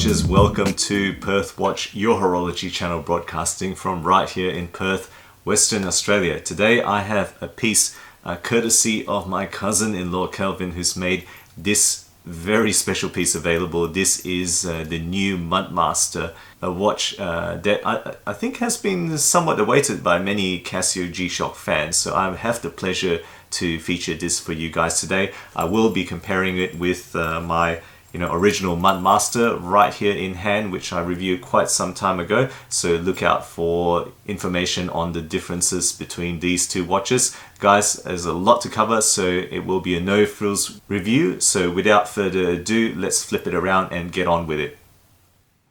watchers, welcome to Perth Watch, your horology channel broadcasting from right here in Perth, Western Australia. Today I have a piece courtesy of my cousin-in-law Kelvin, who's made this very special piece available. This is the new Mudmaster, a watch that I think has been somewhat awaited by many CASIO G-Shock fans. So I have the pleasure to feature this for you guys today. I will be comparing it with my original Mudmaster right here in hand, which I reviewed quite some time ago. So look out for information on the differences between these two watches. Guys, there's a lot to cover, so it will be a no frills review. So without further ado, let's flip it around and get on with it.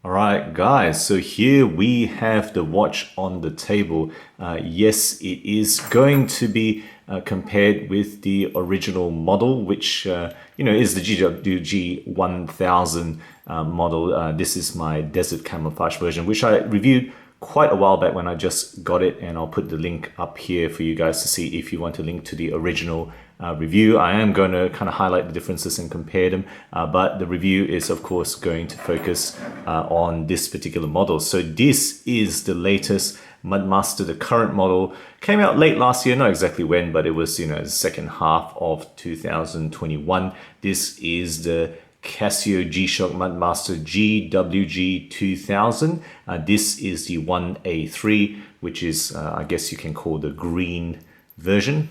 Alright guys, so here we have the watch on the table. Yes, it is going to be compared with the original model, which is the GWG-1000 model. This is my desert camouflage version, which I reviewed quite a while back when I just got it, and I'll put the link up here for you guys to see if you want to link to the original review. I am going to kind of highlight the differences and compare them, but the review is of course going to focus on this particular model. So this is the latest Mudmaster. The current model came out late last year, not exactly when, but it was the second half of 2021. This is the CASIO G-Shock Mudmaster GWG-2000. This is the 1A3, which is I guess you can call the green version.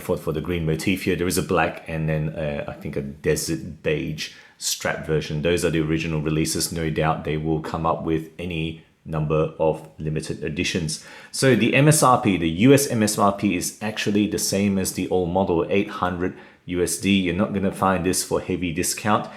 For the green motif here. There is a black and then I think a desert beige strap version. Those are the original releases. No doubt they will come up with any number of limited editions. So the MSRP, the US MSRP, is actually the same as the old model, 800 USD. You're not going to find this for heavy discount.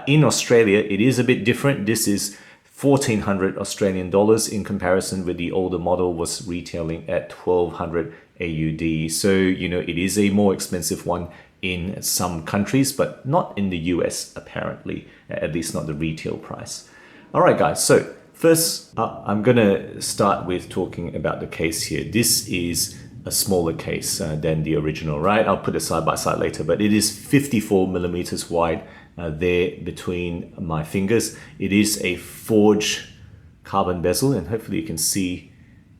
In Australia, it is a bit different. This is 1,400 Australian dollars in comparison with the older model was retailing at 1,200 AUD. So, it is a more expensive one in some countries, but not in the US apparently, at least not the retail price. All right, guys. So first, I'm going to start with talking about the case here. This is a smaller case than the original, right? I'll put it side by side later, but it is 54 millimeters wide there between my fingers. It is a forged carbon bezel, and hopefully you can see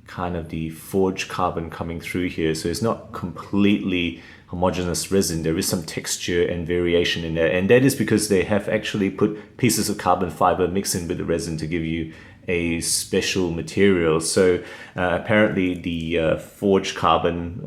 kind of the forged carbon coming through here. So it's not completely homogeneous resin. There is some texture and variation in there, and that is because they have actually put pieces of carbon fiber mixed in with the resin to give you a special material. So apparently the forged carbon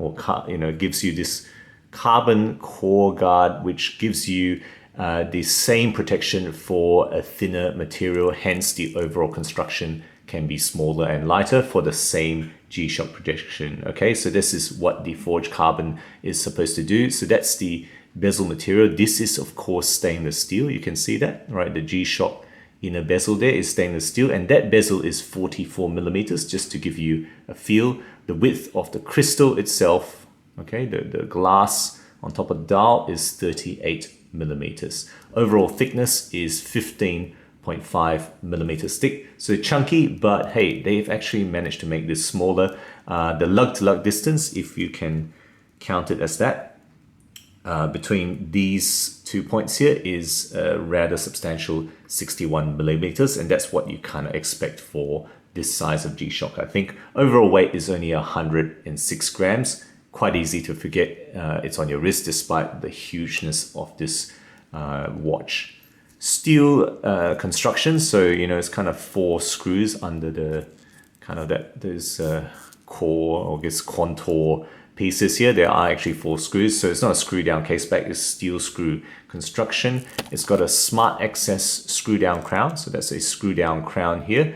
gives you this carbon core guard, which gives you the same protection for a thinner material. Hence the overall construction can be smaller and lighter for the same G-Shock protection. Okay, so this is what the forged carbon is supposed to do. So that's the bezel material. This is of course stainless steel. You can see that, right? The G-Shock inner bezel there is stainless steel, and that bezel is 44 millimeters, just to give you a feel. The width of the crystal itself, okay, the glass on top of the dial, is 38 millimeters. Overall thickness is 15.5 millimeters thick. So chunky, but hey, they've actually managed to make this smaller. The lug-to-lug distance, if you can count it as that, between these 2 points here is a rather substantial 61 millimeters, and that's what you kind of expect for this size of G-Shock. I think overall weight is only 106 grams. Quite easy to forget it's on your wrist despite the hugeness of this watch. Steel construction, so it's kind of 4 screws under the those core, or I guess contour pieces here. There are actually 4 screws, so it's not a screw down case back, it's steel screw construction. It's got a smart access screw down crown, so that's a screw down crown here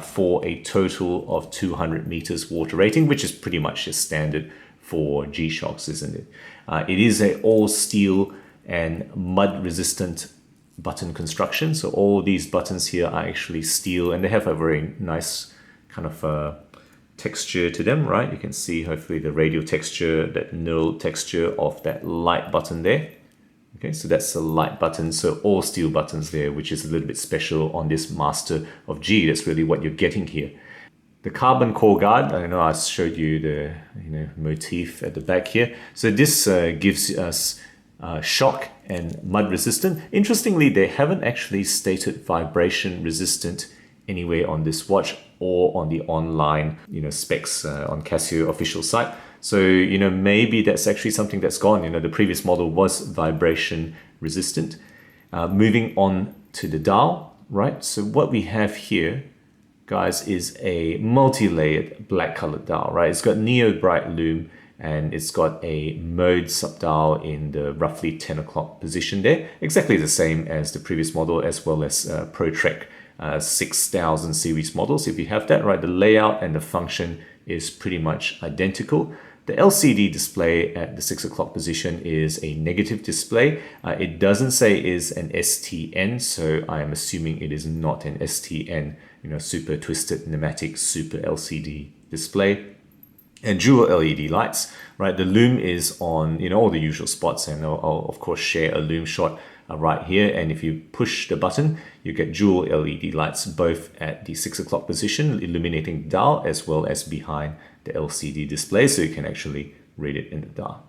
for a total of 200 meters water rating, which is pretty much just standard for G-Shocks, isn't it? It is a all steel and mud resistant button construction, so all these buttons here are actually steel, and they have a very nice kind of texture to them, right? You can see hopefully the radial texture, that knurled texture of that light button there. Okay, so that's a light button, so all steel buttons there, which is a little bit special on this Master of G. That's really what you're getting here. The carbon core guard, I know I showed you the motif at the back here. So this gives us shock and mud resistant. Interestingly, they haven't actually stated vibration resistant anywhere on this watch or on the online, specs on Casio official site. So, maybe that's actually something that's gone. The previous model was vibration resistant. Moving on to the dial, right? So what we have here, guys, is a multi-layered black colored dial, right? It's got neo bright lume and it's got a mode subdial in the roughly 10 o'clock position there. Exactly the same as the previous model, as well as ProTrek 6000 series models. If you have that, right, the layout and the function is pretty much identical. The LCD display at the 6 o'clock position is a negative display. It doesn't say is an STN, so I am assuming it is not an STN, super twisted pneumatic super LCD display. And dual LED lights, right? The lume is on, all the usual spots, and I'll of course share a lume shot right here. And if you push the button, you get dual LED lights both at the 6 o'clock position, illuminating the dial, as well as behind the LCD display, so you can actually read it in the dial.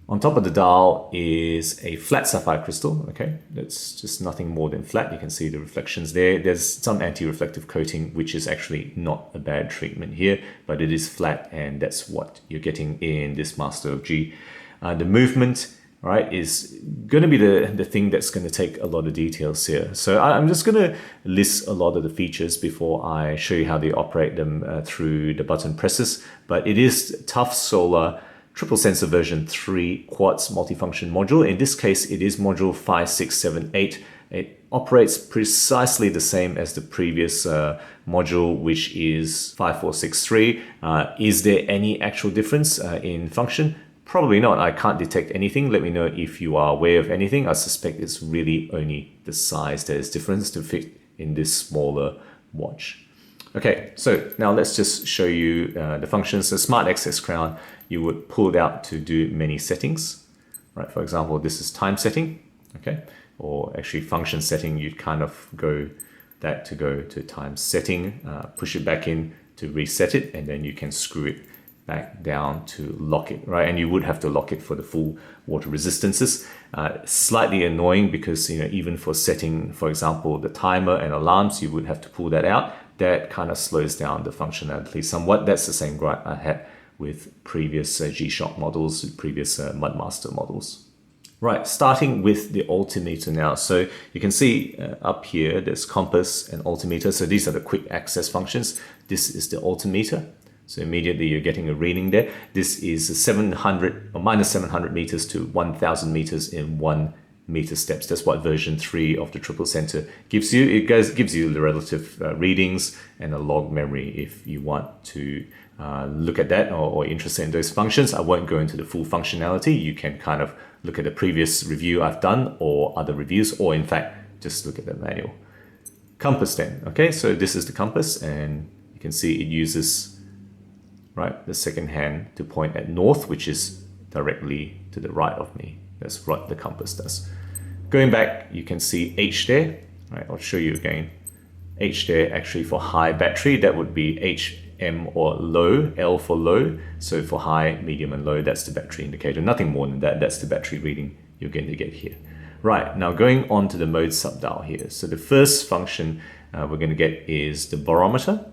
On top of the dial is a flat sapphire crystal, okay? That's just nothing more than flat. You can see the reflections there. There's some anti-reflective coating, which is actually not a bad treatment here, but it is flat, and that's what you're getting in this Master of G. The movement, right, is going to be the thing that's going to take a lot of details here. So I'm just going to list a lot of the features before I show you how they operate them through the button presses. But it is tough solar triple sensor version 3 quartz multifunction module. In this case, it is module 5678. It operates precisely the same as the previous module, which is 5463. Is there any actual difference in function? Probably not. I can't detect anything. Let me know if you are aware of anything. I suspect it's really only the size that is different to fit in this smaller watch. Okay, so now let's just show you the functions. The Smart Access crown, you would pull it out to do many settings, right? For example, this is time setting, okay? Or actually function setting, you'd kind of go to time setting, push it back in to reset it, and then you can screw it back down to lock it, right? And you would have to lock it for the full water resistances. Slightly annoying because, even for setting, for example, the timer and alarms, you would have to pull that out. That kind of slows down the functionality somewhat. That's the same gripe I had with previous G-Shock models, previous Mudmaster models. Right, starting with the altimeter now. So you can see up here, there's compass and altimeter. So these are the quick access functions. This is the altimeter. So immediately you're getting a reading there. This is 700 or minus 700 meters to 1000 meters in 1 meter steps. That's what version 3 of the triple center gives you. It gives you the relative readings and a log memory if you want to look at that or interested in those functions. I won't go into the full functionality. You can kind of look at the previous review I've done or other reviews, or in fact, just look at the manual. Compass then, okay? So this is the compass, and you can see it uses, right, the second hand to point at north, which is directly to the right of me. That's what the compass does. Going back, you can see H there. Right, I'll show you again. H there, actually for high battery, that would be HM or low, L for low. So for high, medium and low, that's the battery indicator. Nothing more than that. That's the battery reading you're going to get here. Right, now going on to the mode subdial here. So the first function we're going to get is the barometer.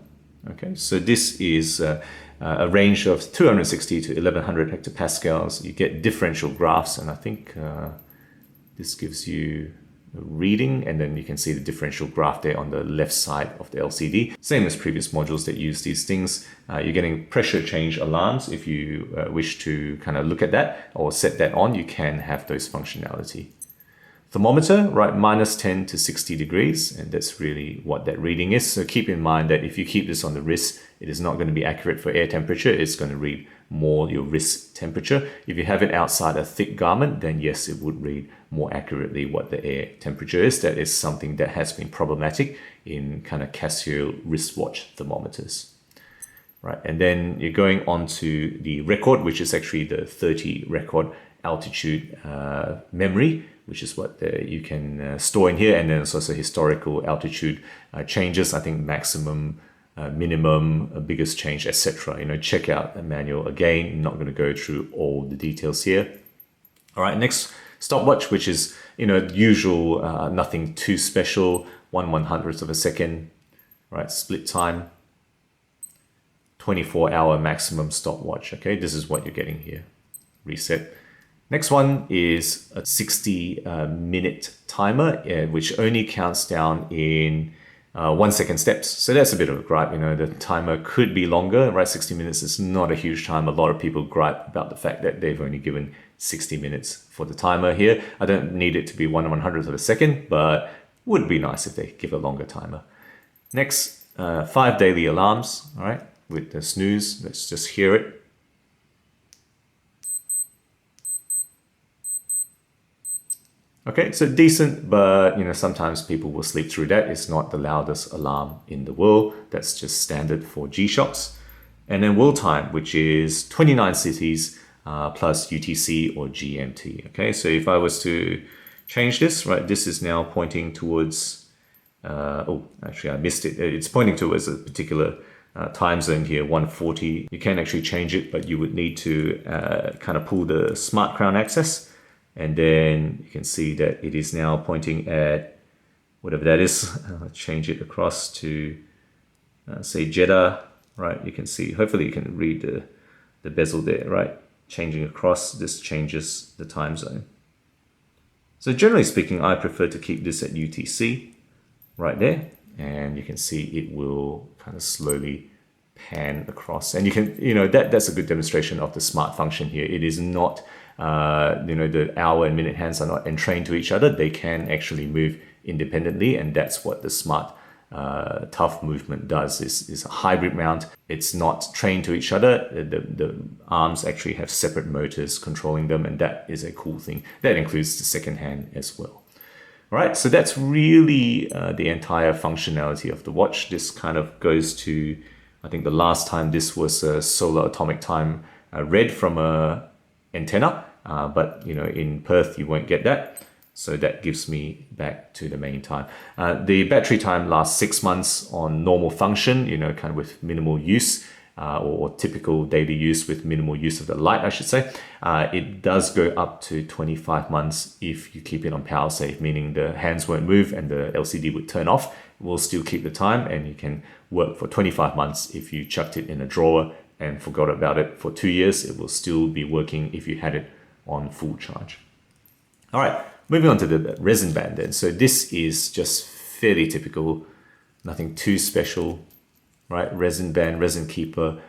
Okay, so this is a range of 260 to 1100 hectopascals. You get differential graphs, and I think this gives you a reading, and then you can see the differential graph there on the left side of the LCD. Same as previous modules that use these things. You're getting pressure change alarms. If you wish to kind of look at that or set that on, you can have those functionality. Thermometer, right, minus 10 to 60 degrees, and that's really what that reading is. So keep in mind that if you keep this on the wrist, it is not going to be accurate for air temperature. It's going to read more your wrist temperature. If you have it outside a thick garment, then yes, it would read more accurately what the air temperature is. That is something that has been problematic in kind of Casio wristwatch thermometers. Right, and then you're going on to the record, which is actually the 30 record altitude memory, which is what you can store in here. And then it's also historical altitude changes, I think maximum, minimum, biggest change, etc. Check out the manual again. I'm not going to go through all the details here. All right, next stopwatch, which is, usual, nothing too special, 1/100th of a second, right? Split time, 24-hour maximum stopwatch. Okay, this is what you're getting here. Reset. Next one is a 60-minute timer, which only counts down in 1 second steps. So that's a bit of a gripe. The timer could be longer, right? 60 minutes is not a huge time. A lot of people gripe about the fact that they've only given 60 minutes for the timer here. I don't need it to be 1/100th of a second, but would be nice if they give a longer timer. Next, 5 daily alarms, all right, with the snooze. Let's just hear it. Okay, so decent, but sometimes people will sleep through that. It's not the loudest alarm in the world. That's just standard for G-Shocks. And then world time, which is 29 cities plus UTC or GMT. Okay, so if I was to change this, right, this is now pointing towards, oh, actually I missed it. It's pointing towards a particular time zone here, 140. You can actually change it, but you would need to kind of pull the Smart Crown access. And then you can see that it is now pointing at whatever that is. Change it across to, say, Jeddah, right? You can see, hopefully you can read the bezel there, right? Changing across, this changes the time zone. So generally speaking, I prefer to keep this at UTC right there. And you can see it will kind of slowly pan across. And you can, that's a good demonstration of the smart function here. It is not, the hour and minute hands are not entrained to each other. They can actually move independently, and that's what the smart tough movement does. Is a hybrid mount. It's not trained to each other. The arms actually have separate motors controlling them, and that is a cool thing. That includes the second hand as well. All right, so that's really the entire functionality of the watch. This kind of goes to, I think the last time this was a solar atomic time read from a antenna, but in Perth you won't get that, so that gives me back to the main time. The battery time lasts 6 months on normal function, kind of with minimal use, or typical daily use with minimal use of the light, I should say. It does go up to 25 months if you keep it on power safe, meaning the hands won't move and the LCD would turn off. It will still keep the time, and you can work for 25 months if you chucked it in a drawer and forgot about it for 2 years. It will still be working if you had it on full charge. All right, moving on to the Resin Band then. So this is just fairly typical, nothing too special, right? Resin Band, resin keeper,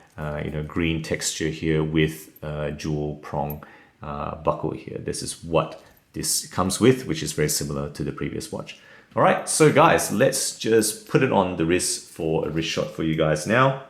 green texture here with dual prong buckle here. This is what this comes with, which is very similar to the previous watch. All right, so guys, let's just put it on the wrist for a wrist shot for you guys now.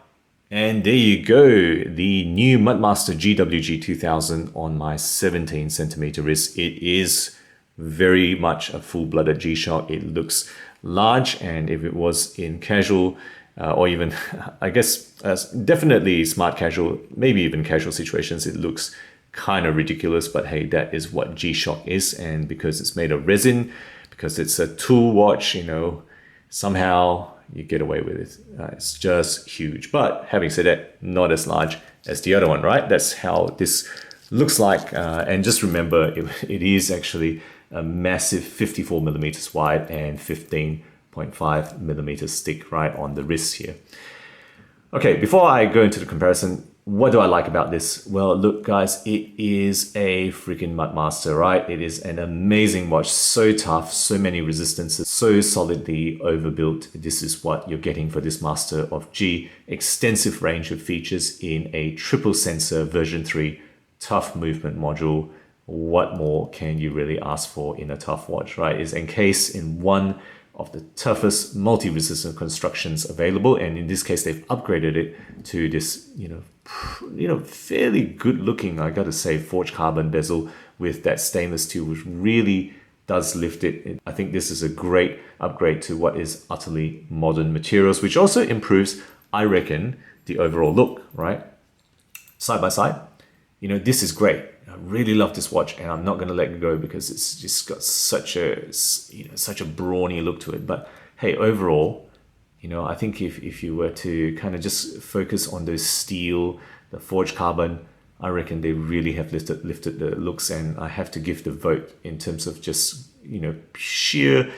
And there you go, the new Mudmaster GWG-2000 on my 17 centimeter wrist. It is very much a full-blooded G-Shock. It looks large, and if it was in casual, or even, I guess, definitely smart casual, maybe even casual situations, it looks kind of ridiculous, but hey, that is what G-Shock is. And because it's made of resin, because it's a tool watch, somehow you get away with it. It's just huge. But having said that, not as large as the other one, right? That's how this looks like. And just remember, it is actually a massive 54 millimeters wide and 15.5 millimeters thick right on the wrist here. Okay, before I go into the comparison, what do I like about this? Well, look guys, it is a freaking Mudmaster, right? It is an amazing watch, so tough, so many resistances, so solidly overbuilt. This is what you're getting for this Master of G. Extensive range of features in a triple sensor version 3 tough movement module. What more can you really ask for in a tough watch, right? It's encased in one of the toughest multi-resistant constructions available, and in this case they've upgraded it to this fairly good looking, I gotta say, forged carbon bezel with that stainless steel, which really does lift it. I think this is a great upgrade to what is utterly modern materials, which also improves, I reckon, the overall look, right? Side by side, this is great. I really love this watch, and I'm not going to let it go because it's just got such a brawny look to it. But hey, overall, I think if you were to kind of just focus on those steel, the forged carbon, I reckon they really have lifted the looks, and I have to give the vote in terms of just, you know, sheer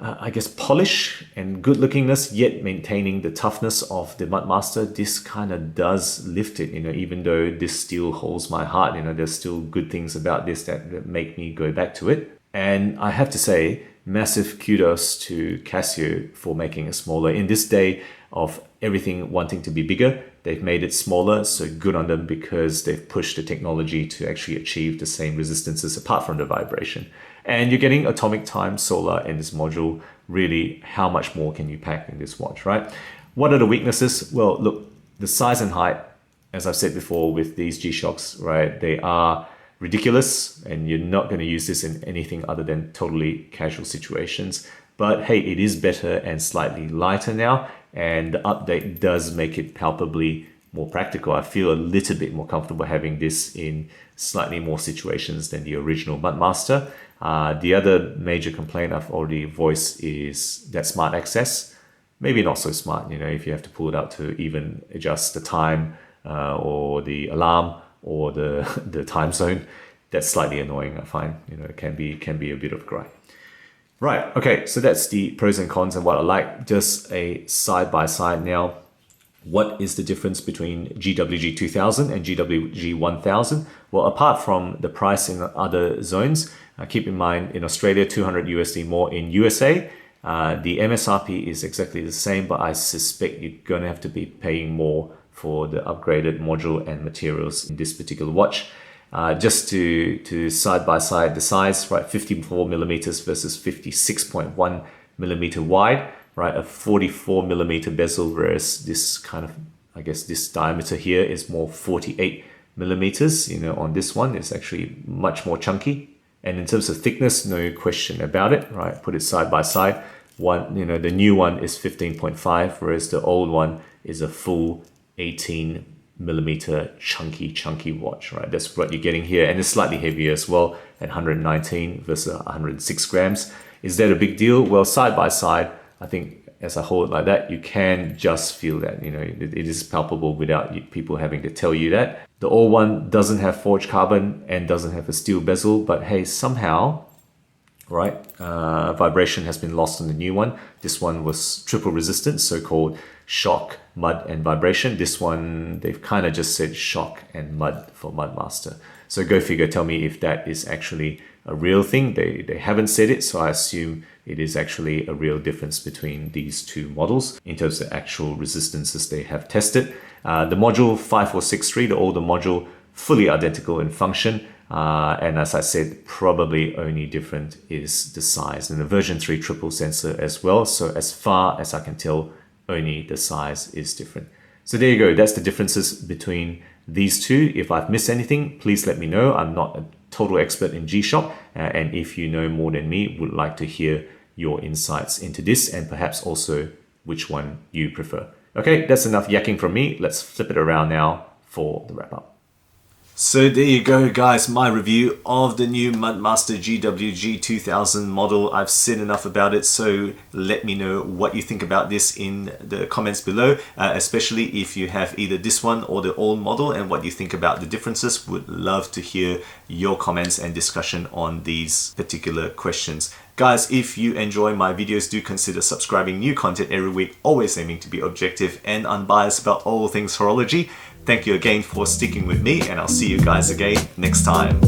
I guess polish and good lookingness, yet maintaining the toughness of the Mudmaster. This kind of does lift it, you know, even though this still holds my heart, you know, there's still good things about this that make me go back to it. And I have to say, massive kudos to Casio for making it smaller. In this day of everything wanting to be bigger, they've made it smaller, so good on them, because they've pushed the technology to actually achieve the same resistances apart from the vibration. And you're getting atomic time solar in this module. Really, how much more can you pack in this watch, right? What are the weaknesses? Well, look, the size and height, as I've said before with these G-Shocks, right, they are ridiculous, and you're not going to use this in anything other than totally casual situations. But hey, it is better and slightly lighter now, and the update does make it palpably more practical. I feel a little bit more comfortable having this in slightly more situations than the original Mudmaster. The other major complaint I've already voiced is that smart access. Maybe not so smart, you know, if you have to pull it out to even adjust the time or the alarm or the time zone. That's slightly annoying, I find. You know, it can be a bit of a grind. Right, okay, so that's the pros and cons and what I like. Just a side-by-side now. What is the difference between GWG-1000 and GWG-1000? Well, apart from the price in other zones, keep in mind in Australia, 200 USD more. In USA, the MSRP is exactly the same, but I suspect you're going to have to be paying more for the upgraded module and materials in this particular watch. Just to side by side the size, right, 54 millimeters versus 56.1 millimeter wide, right, a 44 millimeter bezel, whereas this kind of, I guess this diameter here is more 48 millimeters. You know, on this one it's actually much more chunky. And in terms of thickness, no question about it, right? Put it side by side. One, you know, the new one is 15.5, whereas the old one is a full 18 millimeter chunky watch, right? That's what you're getting here, and it's slightly heavier as well at 119 versus 106 grams. Is that a big deal? Well, side by side, I think as I hold it like that, you can just feel that, you know, it is palpable without people having to tell you that. The old one doesn't have forged carbon and doesn't have a steel bezel, but hey, somehow, right, vibration has been lost on the new one. This one was triple resistant, so-called shock, mud, and vibration. This one, they've kind of just said shock and mud for Mudmaster. So go figure, tell me if that is actually a real thing. They haven't said it, so I assume it is actually a real difference between these two models in terms of actual resistances they have tested. The module 5463, the older module, fully identical in function. And as I said, probably only different is the size, and the version 3 triple sensor as well. So as far as I can tell, only the size is different. So there you go. That's the differences between these two. If I've missed anything, please let me know. I'm not a total expert in G-Shock. And if you know more than me, would like to hear your insights into this, and perhaps also which one you prefer. Okay, that's enough yakking from me. Let's flip it around now for the wrap up. So there you go, guys, my review of the new Mudmaster GWG-2000 model. I've said enough about it, so let me know what you think about this in the comments below, especially if you have either this one or the old model, and what you think about the differences. Would love to hear your comments and discussion on these particular questions. Guys, if you enjoy my videos, do consider subscribing. New content every week, always aiming to be objective and unbiased about all things horology. Thank you again for sticking with me, and I'll see you guys again next time.